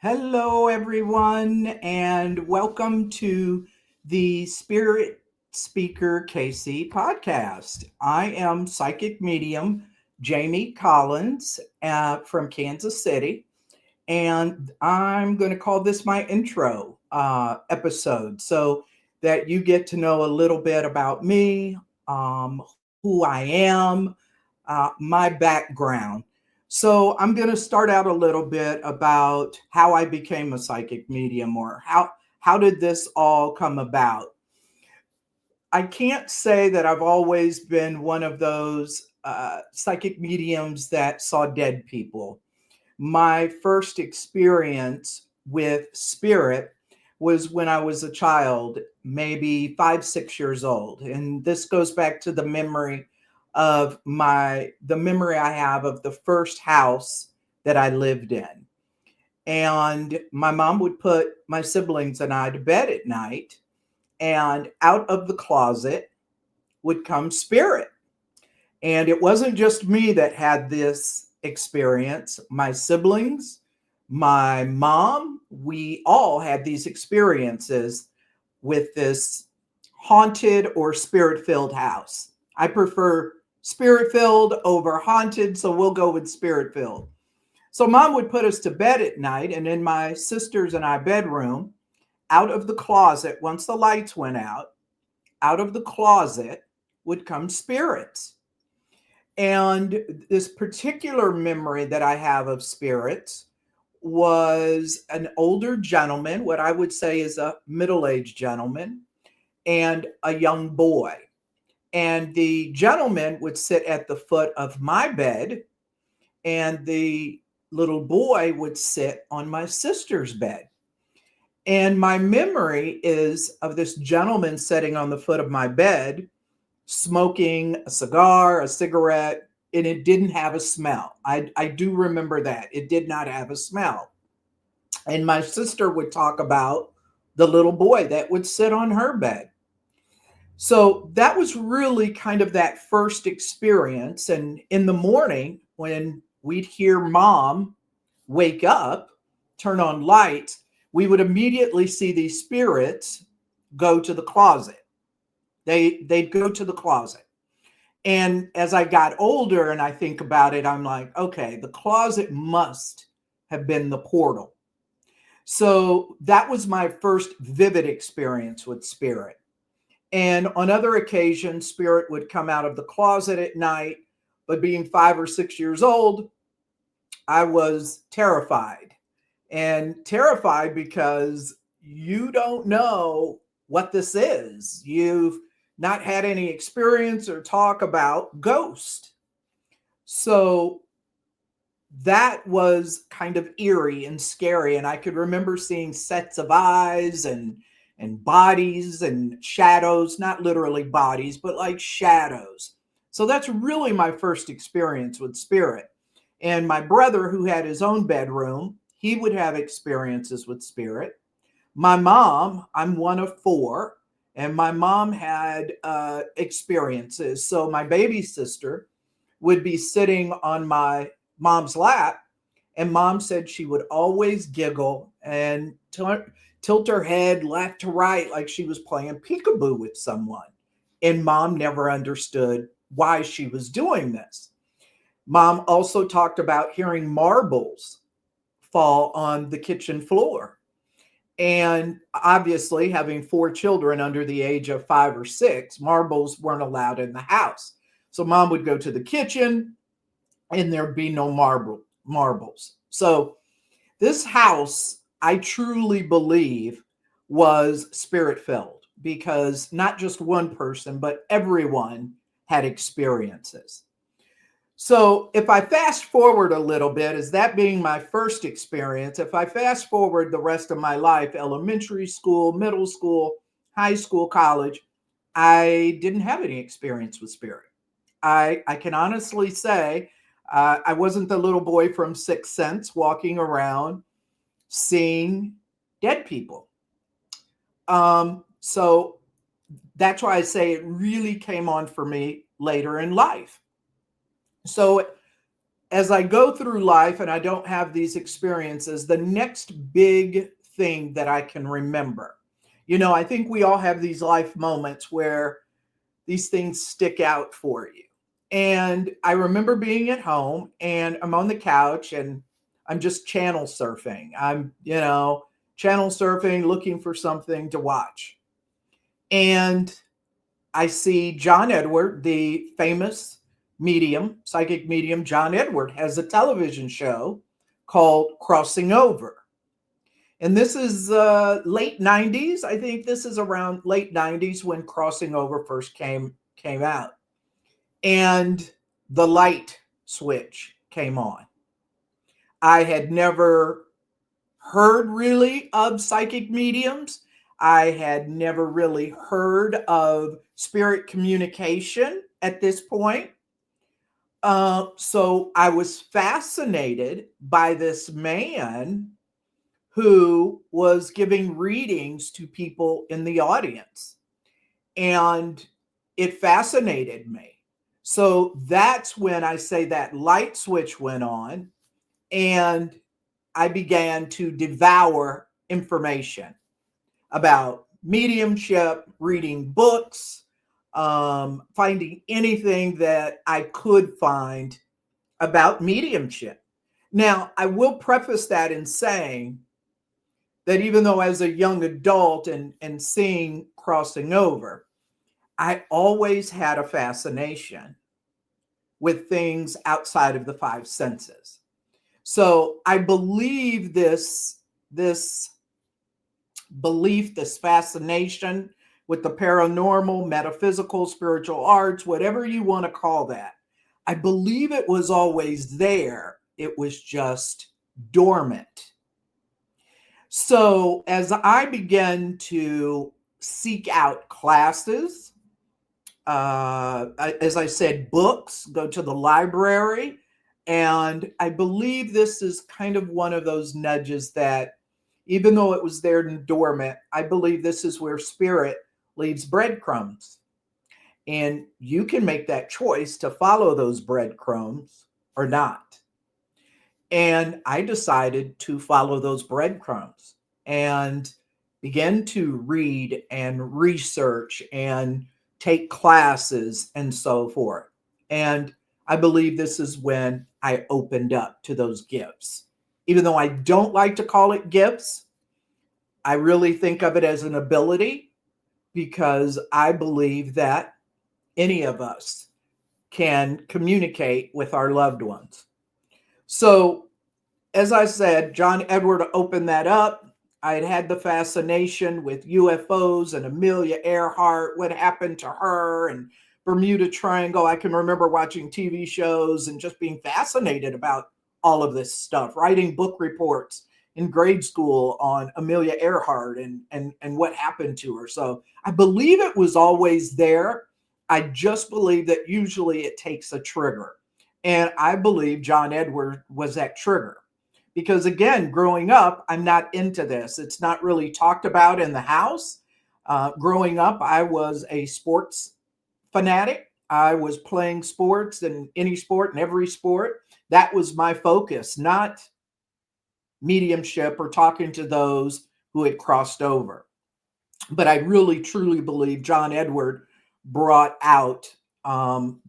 Hello, everyone, and welcome to the Spirit Speaker Casey podcast. I am psychic medium Jamie Collins from Kansas City, and I'm going to call this my intro episode so that you get to know a little bit about me, who I am, my background. So I'm going to start out a little bit about how I became a psychic medium, or how did this all come about. I can't say that I've always been one of those psychic mediums that saw dead people. My first experience with spirit was when I was a child, maybe 5, 6 years old. And this goes back to the memory I have of the first house that I lived in. And my mom would put my siblings and I to bed at night, and out of the closet would come spirit. And it wasn't just me that had this experience. My siblings, my mom, we all had these experiences with this haunted or spirit filled house. I prefer spirit filled over haunted, so we'll go with spirit filled. So mom would put us to bed at night, and in my sisters and I bedroom, out of the closet, once the lights went out of the closet would come spirits. And this particular memory that I have of spirits was an older gentleman, what I would say is a middle aged gentleman, and a young boy. And the gentleman would sit at the foot of my bed, and the little boy would sit on my sister's bed. And my memory is of this gentleman sitting on the foot of my bed, smoking a cigar, a cigarette, and it didn't have a smell. I do remember that. It did not have a smell. And my sister would talk about the little boy that would sit on her bed. So that was really kind of that first experience. And in the morning, when we'd hear mom wake up, turn on lights, we would immediately see these spirits go to the closet. They'd go to the closet. And as I got older and I think about it, I'm like, okay, the closet must have been the portal. So that was my first vivid experience with spirit. And on other occasions, spirit would come out of the closet at night. But being 5 or 6 years old, I was terrified. And terrified because you don't know what this is. You've not had any experience or talk about ghost. So that was kind of eerie and scary. And I could remember seeing sets of eyes and bodies and shadows, not literally bodies, but like shadows. So that's really my first experience with spirit. And my brother, who had his own bedroom, he would have experiences with spirit. My mom, I'm one of four, and my mom had experiences. So my baby sister would be sitting on my mom's lap, and mom said she would always giggle and tilt her head left to right like she was playing peekaboo with someone. And mom never understood why she was doing this. Mom also talked about hearing marbles fall on the kitchen floor. And obviously, having four children under the age of 5 or 6, marbles weren't allowed in the house. So mom would go to the kitchen and there'd be no marbles. So this house, I truly believe, was spirit filled because not just one person, but everyone had experiences. So if I fast forward a little bit, as that being my first experience, if I fast forward the rest of my life, elementary school, middle school, high school, college, I didn't have any experience with spirit. I can honestly say I wasn't the little boy from Sixth Sense walking around seeing dead people. So that's why I say it really came on for me later in life. So as I go through life and I don't have these experiences, the next big thing that I can remember, I think we all have these life moments where these things stick out for you. And I remember being at home and I'm on the couch and I'm just channel surfing. I'm channel surfing, looking for something to watch. And I see John Edward, the famous medium, psychic medium John Edward, has a television show called Crossing Over. And this is late 90s. I think this is around late 90s when Crossing Over first came out. And the light switch came on. I had never heard really of psychic mediums. I had never really heard of spirit communication at this point. So I was fascinated by this man who was giving readings to people in the audience. And it fascinated me. So that's when I say that light switch went on and I began to devour information about mediumship, reading books, finding anything that I could find about mediumship. Now, I will preface that in saying that even though as a young adult and seeing Crossing Over, I always had a fascination with things outside of the five senses. So I believe this belief, this fascination with the paranormal, metaphysical, spiritual arts, whatever you want to call that. I believe it was always there. It was just dormant. So as I began to seek out classes, as I said, books, go to the library. And I believe this is kind of one of those nudges that, even though it was there and dormant, I believe this is where spirit leaves breadcrumbs. And you can make that choice to follow those breadcrumbs or not. And I decided to follow those breadcrumbs and begin to read and research and take classes and so forth. And I believe this is when I opened up to those gifts. Even though I don't like to call it gifts, I really think of it as an ability because I believe that any of us can communicate with our loved ones. So, as I said, John Edward opened that up. I had the fascination with UFOs and Amelia Earhart, what happened to her, and Bermuda Triangle. I can remember watching TV shows and just being fascinated about all of this stuff, writing book reports in grade school on Amelia Earhart and what happened to her. So I believe it was always there. I just believe that usually it takes a trigger. And I believe John Edward was that trigger. Because again, growing up, I'm not into this. It's not really talked about in the house. Growing up, I was a sports fanatic. I was playing sports and any sport and every sport. That was my focus, not mediumship or talking to those who had crossed over. But I really, truly believe John Edward brought out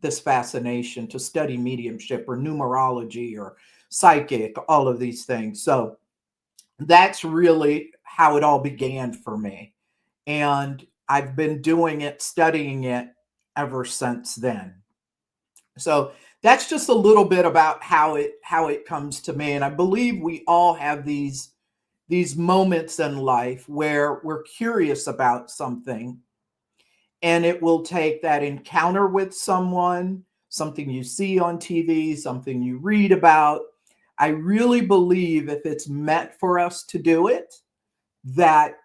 this fascination to study mediumship or numerology or psychic, all of these things. So that's really how it all began for me. And I've been doing it, studying it ever since then. So that's just a little bit about how it comes to me. And I believe we all have these moments in life where we're curious about something, and it will take that encounter with someone, something you see on TV, something you read about. I really believe if it's meant for us to do it, that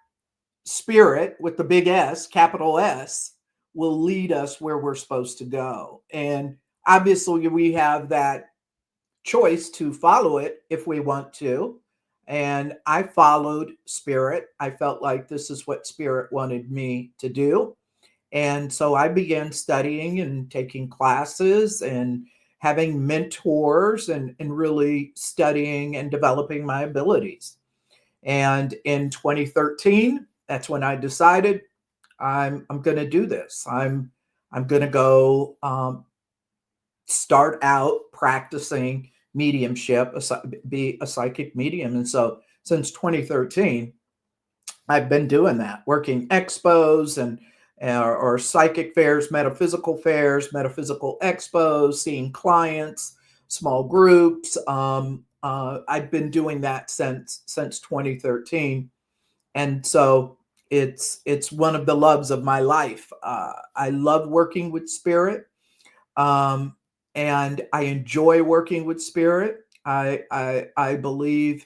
spirit with the big S, capital S, will lead us where we're supposed to go. And obviously, we have that choice to follow it if we want to. And I followed spirit. I felt like this is what spirit wanted me to do. And so I began studying and taking classes and having mentors and really studying and developing my abilities. And in 2013, that's when I decided I'm going to do this. I'm going to go start out practicing mediumship, be a psychic medium. And so since 2013, I've been doing that, working expos and or psychic fairs, metaphysical expos, seeing clients, small groups. I've been doing that since 2013, and so it's one of the loves of my life. I love working with spirit, um, and I enjoy working with spirit. I believe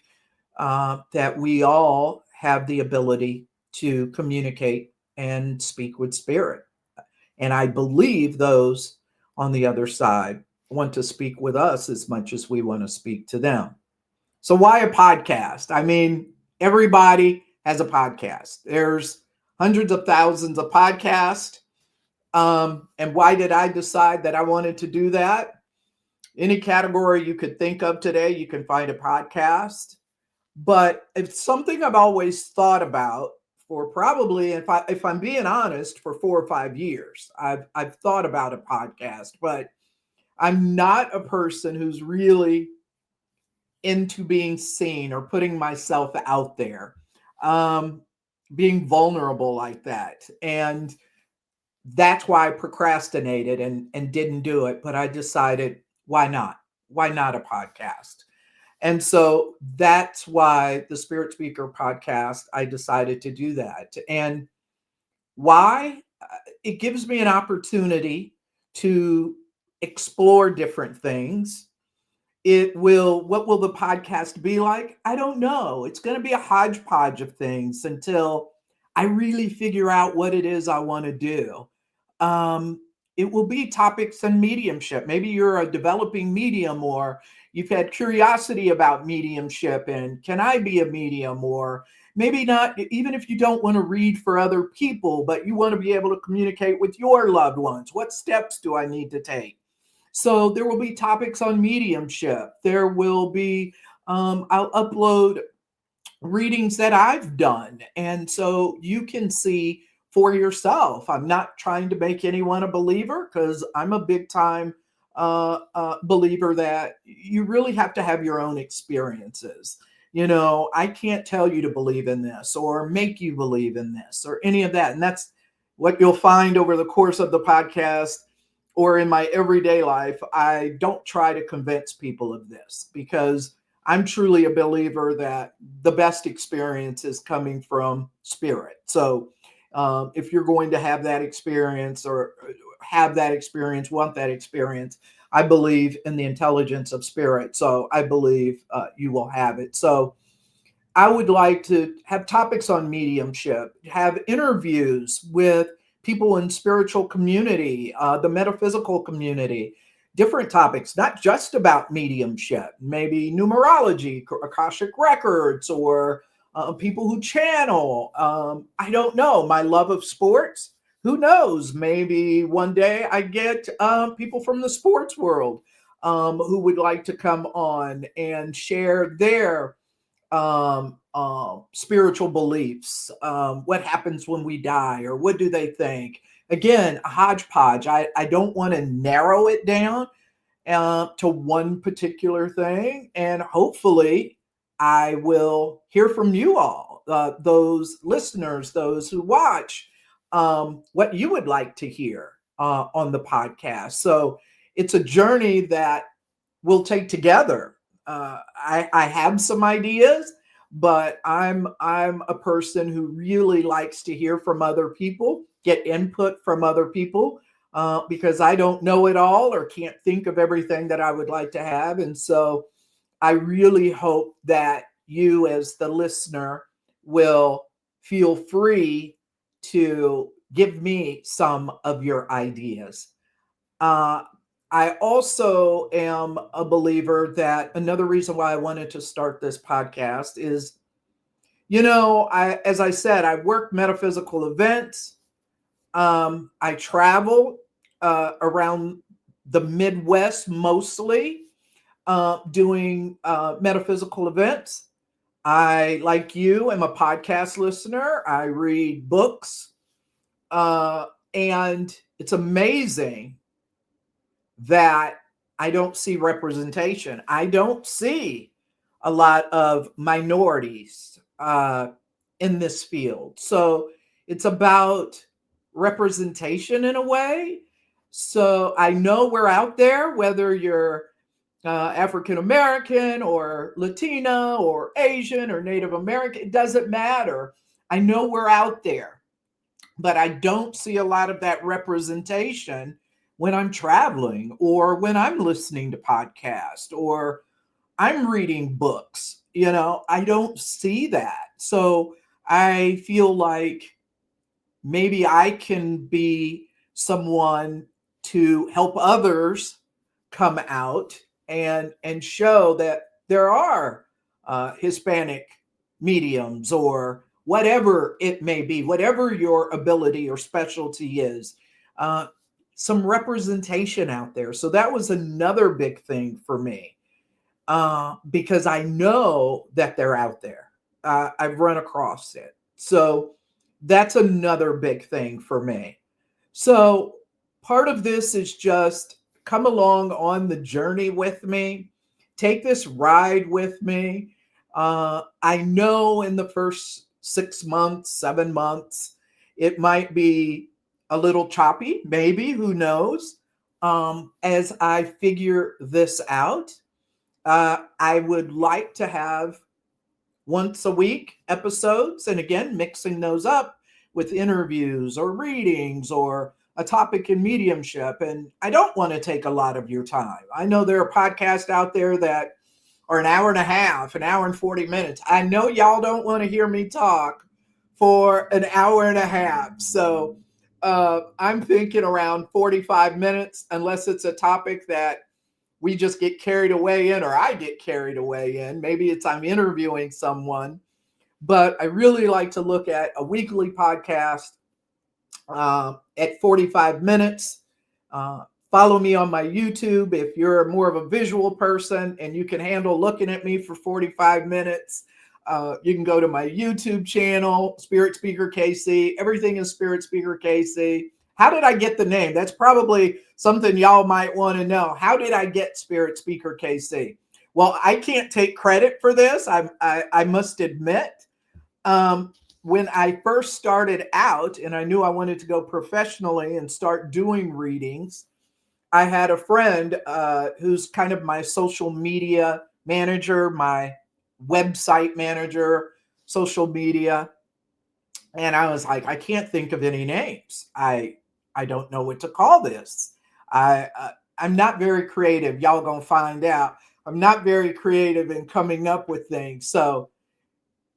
that we all have the ability to communicate and speak with spirit. And I believe those on the other side want to speak with us as much as we want to speak to them. So, why a podcast? I mean, everybody has a podcast. There's hundreds of thousands of podcasts. And why did I decide that I wanted to do that? Any category you could think of today, you can find a podcast. But it's something I've always thought about for probably, if I'm being honest, for 4 or 5 years. I've thought about a podcast, but I'm not a person who's really into being seen or putting myself out there, um, being vulnerable like that. And that's why I procrastinated and didn't do it. But I decided, why not? Why not a podcast? And so that's why the Spirit Speaker podcast, I decided to do that. And why? It gives me an opportunity to explore different things. What will the podcast be like? I don't know. It's going to be a hodgepodge of things until I really figure out what it is I want to do. Um, it will be topics on mediumship. Maybe you're a developing medium, or you've had curiosity about mediumship and can I be a medium? Or maybe not, even if you don't want to read for other people, but you want to be able to communicate with your loved ones. What steps do I need to take? So there will be topics on mediumship. There will be, I'll upload readings that I've done. And so you can see for yourself. I'm not trying to make anyone a believer, because I'm a big time believer that you really have to have your own experiences. You know, I can't tell you to believe in this or make you believe in this or any of that. And that's what you'll find over the course of the podcast or in my everyday life. I don't try to convince people of this, because I'm truly a believer that the best experience is coming from spirit. So if you're going to have that experience or want that experience, I believe in the intelligence of spirit. So I believe you will have it. So I would like to have topics on mediumship, have interviews with people in spiritual community, the metaphysical community, different topics, not just about mediumship, maybe numerology, Akashic records, or people who channel. I don't know. My love of sports. Who knows? Maybe one day I get people from the sports world who would like to come on and share their spiritual beliefs, what happens when we die, or what do they think? Again, a hodgepodge. I don't want to narrow it down to one particular thing. And hopefully, I will hear from you all, those listeners, those who watch, what you would like to hear on the podcast. So it's a journey that we'll take together. I have some ideas, but I'm a person who really likes to hear from other people, get input from other people, because I don't know it all or can't think of everything that I would like to have. And so I really hope that you, as the listener, will feel free to give me some of your ideas. Uh, I also am a believer that another reason why I wanted to start this podcast is, as I said, I work metaphysical events. I travel around the Midwest mostly, doing metaphysical events. I, like you, am a podcast listener. I read books. And it's amazing that I don't see representation. I don't see a lot of minorities in this field. So it's about representation in a way. So I know we're out there, whether you're African American or Latina or Asian or Native American, it doesn't matter. I know we're out there, but I don't see a lot of that representation when I'm traveling or when I'm listening to podcasts or I'm reading books. I don't see that. So I feel like maybe I can be someone to help others come out and show that there are Hispanic mediums or whatever it may be, whatever your ability or specialty is, uh, some representation out there. So that was another big thing for me, because I know that they're out there. I've run across it. So that's another big thing for me. So part of this is just come along on the journey with me, take this ride with me. I know in the first 6 months, 7 months, it might be a little choppy, maybe, who knows? As I figure this out, I would like to have once a week episodes, and again, mixing those up with interviews or readings or a topic in mediumship. And I don't want to take a lot of your time. I know there are podcasts out there that are an hour and a half, an hour and 40 minutes. I know y'all don't want to hear me talk for an hour and a half. So I'm thinking around 45 minutes, unless it's a topic that we just get carried away in, or I get carried away in. Maybe it's I'm interviewing someone, but I really like to look at a weekly podcast at 45 minutes. Follow me on my YouTube if you're more of a visual person and you can handle looking at me for 45 minutes. You can go to my YouTube channel, Spirit Speaker KC. Everything is Spirit Speaker KC. How did I get the name? That's probably something y'all might want to know. How did I get Spirit Speaker KC? Well, I can't take credit for this. I must admit. When I first started out and I knew I wanted to go professionally and start doing readings, I had a friend who's kind of my social media manager, my website manager, social media. And I was like, I can't think of any names. I don't know what to call this. I'm not very creative. Y'all gonna find out. I'm not very creative in coming up with things. So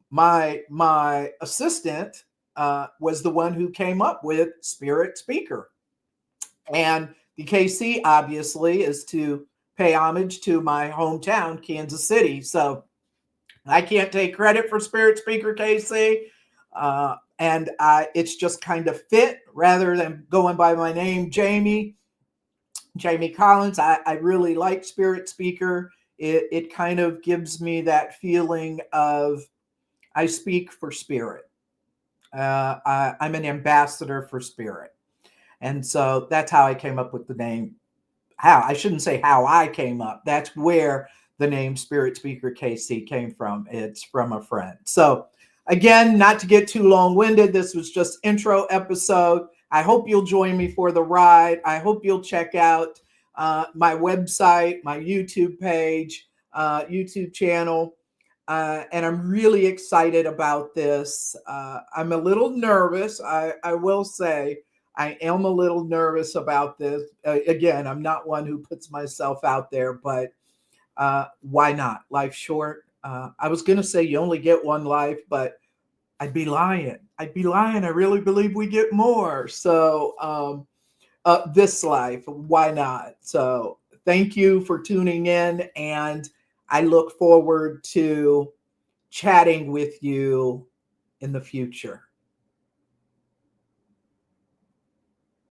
my assistant was the one who came up with Spirit Speaker. And the KC obviously is to pay homage to my hometown, Kansas City. So I can't take credit for Spirit Speaker KC. And it's just kind of fit rather than going by my name, Jamie Collins. I really like Spirit Speaker. It kind of gives me that feeling of I speak for spirit. I'm an ambassador for spirit. And so that's how I came up with the name. How I shouldn't say how I came up. That's where the name Spirit Speaker KC came from. It's from a friend. So again, not to get too long-winded, this was just intro episode. I hope you'll join me for the ride. I hope you'll check out my website, my YouTube page, YouTube channel. And I'm really excited about this. I'm a little nervous. I will say I am a little nervous about this. Again, I'm not one who puts myself out there, but why not? Life's short. I was going to say you only get one life, but I'd be lying. I really believe we get more. So this life, why not? So thank you for tuning in, and I look forward to chatting with you in the future.